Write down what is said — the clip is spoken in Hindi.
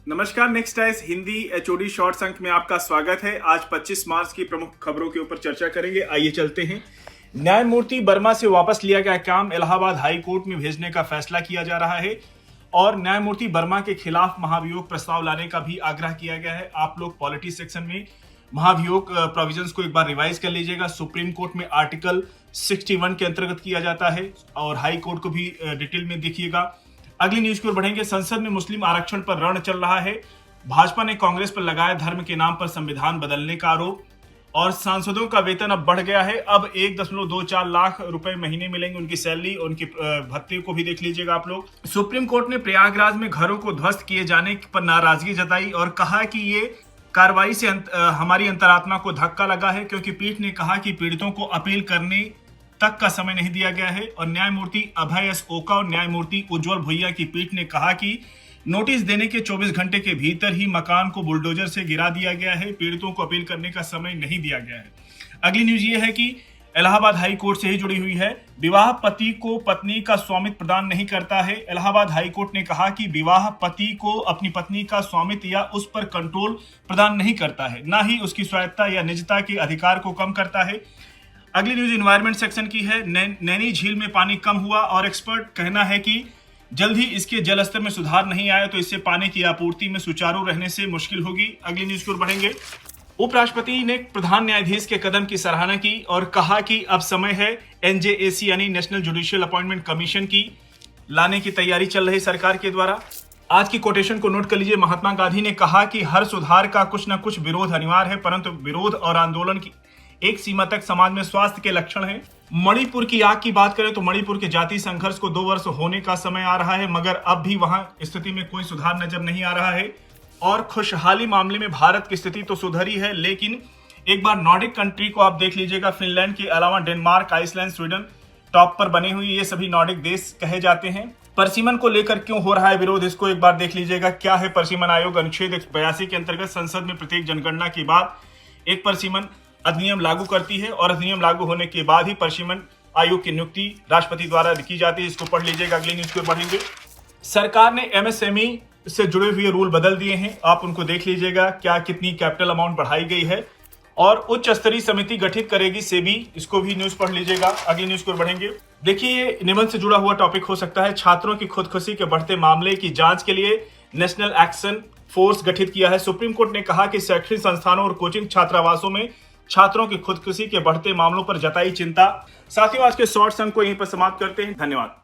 नमस्कार, next times Hindi HOD shorts अंक में आपका स्वागत है। आज 25 मार्च की प्रमुख खबरों के ऊपर चर्चा करेंगे। आइए चलते हैं। न्यायमूर्ति वर्मा से वापस लिया गया काम इलाहाबाद हाई कोर्ट में भेजने का फैसला किया जा रहा है और न्यायमूर्ति वर्मा के खिलाफ महाभियोग प्रस्ताव लाने का भी आग्रह किया गया है। आप लोग पॉलिटी सेक्शन में महाभियोग प्रोविजंस को एक बार रिवाइज कर लीजिएगा। सुप्रीम कोर्ट में आर्टिकल 61 के अंतर्गत किया जाता है और हाई कोर्ट को भी डिटेल में देखिएगा। अगली न्यूज की ओर बढ़ेंगे। संसद में मुस्लिम आरक्षण पर रण चल रहा है। भाजपा ने कांग्रेस पर लगाया धर्म के नाम पर संविधान बदलने का आरोप और सांसदों का वेतन अब बढ़ गया है। अब 1.24 लाख रुपए महीने मिलेंगे उनकी सैलरी, उनकी भत्ते को भी देख लीजिएगा आप लोग। सुप्रीम कोर्ट ने प्रयागराज में घरों को ध्वस्त किए जाने पर नाराजगी जताई और कहा कि ये कार्रवाई से हमारी अंतरात्मा को धक्का लगा है, क्योंकि पीठ ने कहा कि पीड़ितों को अपील करने तक का समय नहीं दिया गया है। और न्यायमूर्ति अभय एस ओका और न्यायमूर्ति उज्जवल भुइया की पीठ ने कहा कि नोटिस देने के 24 घंटे के भीतर ही मकान को बुलडोजर से गिरा दिया गया है। पीड़ितों को अपील करने का समय नहीं दिया गया है। अगली न्यूज ये है कि इलाहाबाद हाई कोर्ट से ही जुड़ी हुई है। विवाह पति को पत्नी का स्वामित्व प्रदान नहीं करता है। इलाहाबाद हाई कोर्ट ने कहा कि विवाह पति को अपनी पत्नी का स्वामित्व या उस पर कंट्रोल प्रदान नहीं करता है, ना ही उसकी स्वायत्ता या निजता के अधिकार को कम करता है। अगली न्यूज एनवायरमेंट सेक्शन की है। नैनी झील में पानी कम हुआ और एक्सपर्ट कहना है कि जल्द ही इसके जल स्तर में सुधार नहीं आया तो इससे पानी की आपूर्ति में सुचारू रहने से मुश्किल होगी। अगली न्यूज की ओर बढ़ेंगे। उपराष्ट्रपति ने प्रधान न्यायाधीश के कदम की सराहना की और कहा कि अब समय है एनजेएसी यानी नेशनल जुडिशियल अपॉइंटमेंट कमीशन की लाने की तैयारी चल रही सरकार के द्वारा। आज की कोटेशन को नोट कर लीजिए। महात्मा गांधी ने कहा कि हर सुधार का कुछ न कुछ विरोध अनिवार्य है, परंतु विरोध और आंदोलन की एक सीमा तक समाज में स्वास्थ्य के लक्षण हैं। मणिपुर की आग की बात करें तो मणिपुर के जातीय संघर्ष को 2 वर्ष होने का समय आ रहा है, मगर अब भी वहां स्थिति में कोई सुधार नजर नहीं आ रहा है। और खुशहाली मामले में भारत की स्थिति तो सुधरी है, लेकिन एक बार नॉर्डिक कंट्री को आप देख लीजिएगा। फिनलैंड के अलावा डेनमार्क, आइसलैंड, स्वीडन टॉप पर बने हुए ये सभी नॉर्डिक देश कहे जाते हैं। परसीमन को लेकर क्यों हो रहा है विरोध, इसको एक बार देख लीजिएगा। क्या है परसीमन आयोग? अनुच्छेद 82 के अंतर्गत संसद में प्रत्येक जनगणना के बाद एक परसीमन अधिनियम लागू करती है और अधिनियम लागू होने के बाद ही परसीमन आयोग की नियुक्ति राष्ट्रपति द्वारा की जाती है। इसको पढ़ लीजिएगा। अगली न्यूज को बढ़ेंगे। सरकार ने एमएसएमई से जुड़े हुए रूल बदल दिए हैं, आप उनको देख लीजिएगा। क्या कितनी कैपिटल अमाउंट बढ़ाई गई है और उच्च स्तरीय समिति गठित करेगी सेबी, इसको भी न्यूज पढ़ लीजिएगा। अगली न्यूज को बढ़ेंगे। देखिए, ये निबंध से जुड़ा हुआ टॉपिक हो सकता है। छात्रों की खुदकुशी के बढ़ते मामले की जांच के लिए नेशनल एक्शन फोर्स गठित किया है। सुप्रीम कोर्ट ने कहा कि शैक्षणिक संस्थानों और कोचिंग छात्रावासों में छात्रों की खुदकुशी के बढ़ते मामलों पर जताई चिंता। साथियों, आज के शॉर्ट्स अंक को यहीं पर समाप्त करते हैं। धन्यवाद।